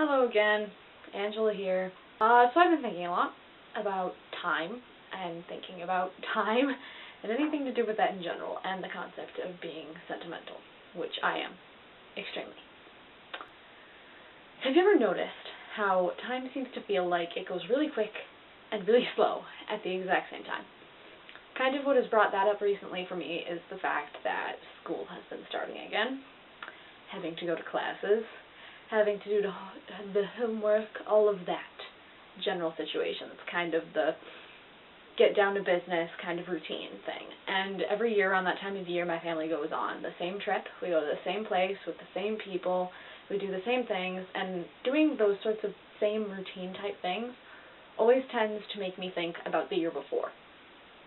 Hello again, Angela here. So I've been thinking a lot about time and thinking about time and anything to do with that in general and the concept of being sentimental, which I am, extremely. Have you ever noticed how time seems to feel like it goes really quick and really slow at the exact same time? Kind of what has brought that up recently for me is the fact that school has been starting again, having to go to classes, having to do the homework, all of that general situation. It's kind of the get down to business kind of routine thing. And every year around that time of year, my family goes on the same trip. We go to the same place with the same people. We do the same things, and doing those sorts of same routine type things always tends to make me think about the year before.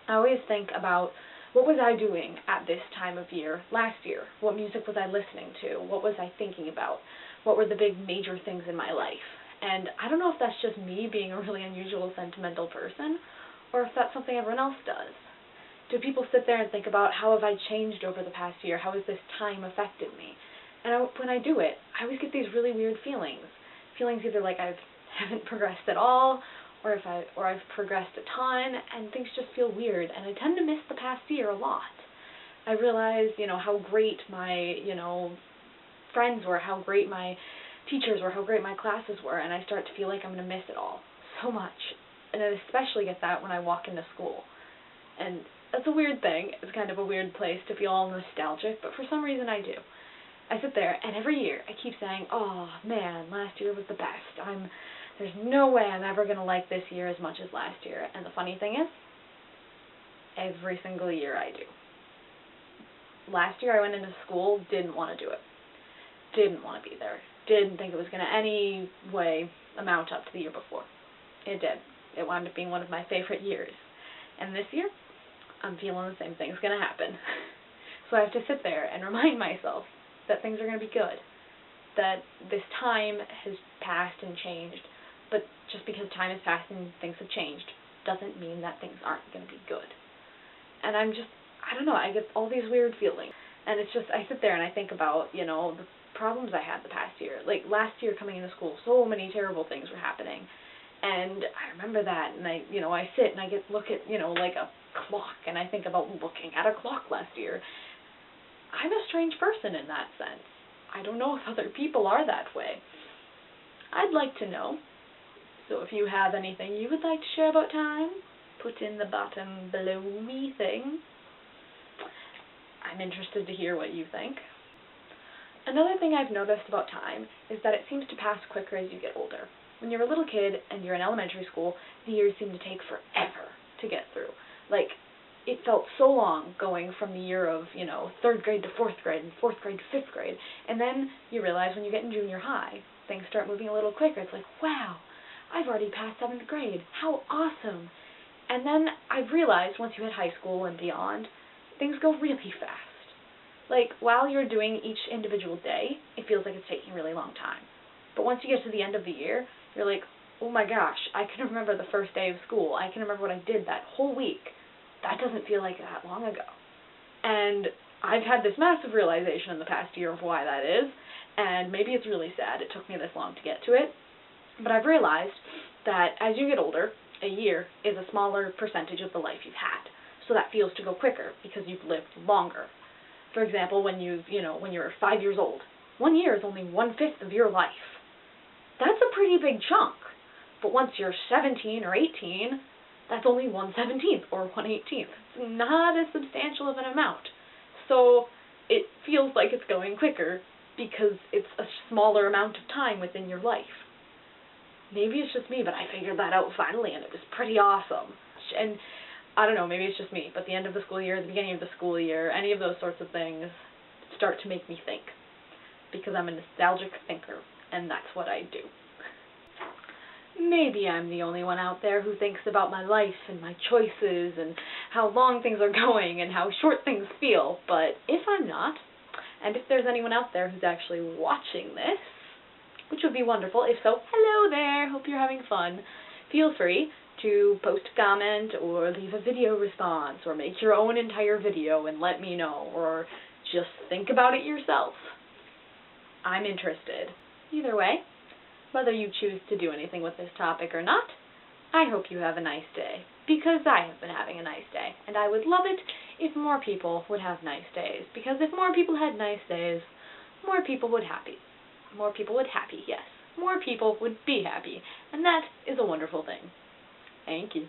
I always think about, what was I doing at this time of year last year? What music was I listening to? What was I thinking about? What were the big major things in my life? And I don't know if that's just me being a really unusual sentimental person, or if that's something everyone else does. Do people sit there and think about, how have I changed over the past year? How has this time affected me? And when I do it, I always get these really weird feelings. Feelings either like I haven't progressed at all, or I've progressed a ton, and things just feel weird, and I tend to miss the past year a lot. I realize, how great my, friends were, how great my teachers were, how great my classes were, and I start to feel like I'm going to miss it all so much. And I especially get that when I walk into school. And that's a weird thing. It's kind of a weird place to feel all nostalgic, but for some reason I do. I sit there, and every year I keep saying, oh man, last year was the best. There's no way I'm ever going to like this year as much as last year. And the funny thing is, every single year I do. Last year I went into school, didn't want to do it. Didn't want to be there. Didn't think it was going to any way amount up to the year before. It did. It wound up being one of my favorite years. And this year, I'm feeling the same thing's going to happen. So I have to sit there and remind myself that things are going to be good. That this time has passed and changed. But just because time has passed and things have changed doesn't mean that things aren't going to be good. And I don't know, I get all these weird feelings. And it's just, I sit there and I think about, the problems I had the past year. Like, last year coming into school, so many terrible things were happening. And I remember that, and I sit and I look at, like a clock, and I think about looking at a clock last year. I'm a strange person in that sense. I don't know if other people are that way. I'd like to know. So if you have anything you would like to share about time, put in the bottom below me thing. I'm interested to hear what you think. Another thing I've noticed about time is that it seems to pass quicker as you get older. When you're a little kid and you're in elementary school, the years seem to take forever to get through. Like, it felt so long going from the year of, 3rd grade to 4th grade and 4th grade to 5th grade. And then you realize when you get in junior high, things start moving a little quicker. It's like, wow, I've already passed 7th grade. How awesome. And then I've realized once you hit high school and beyond, things go really fast. Like, while you're doing each individual day, it feels like it's taking a really long time. But once you get to the end of the year, you're like, oh my gosh, I can remember the first day of school. I can remember what I did that whole week. That doesn't feel like that long ago. And I've had this massive realization in the past year of why that is, and maybe it's really sad it took me this long to get to it, but I've realized that as you get older, a year is a smaller percentage of the life you've had. So that feels to go quicker because you've lived longer. For example, when you're 5 years old, 1 year is only 1/5 of your life. That's a pretty big chunk. But once you're 17 or 18, that's only 1/17 or 1/18. It's not as substantial of an amount. So it feels like it's going quicker because it's a smaller amount of time within your life. Maybe it's just me, but I figured that out finally, and it was pretty awesome. And I don't know, maybe it's just me, but the end of the school year, the beginning of the school year, any of those sorts of things start to make me think. Because I'm a nostalgic thinker, and that's what I do. Maybe I'm the only one out there who thinks about my life and my choices and how long things are going and how short things feel, but if I'm not, and if there's anyone out there who's actually watching this, which would be wonderful, if so, hello there, hope you're having fun, feel free to post a comment or leave a video response or make your own entire video and let me know, or just think about it yourself. I'm interested. Either way, whether you choose to do anything with this topic or not, I hope you have a nice day, because I have been having a nice day, and I would love it if more people would have nice days, because if more people had nice days, more people would happy. More people would happy, yes. More people would be happy, and that is a wonderful thing. Thank you.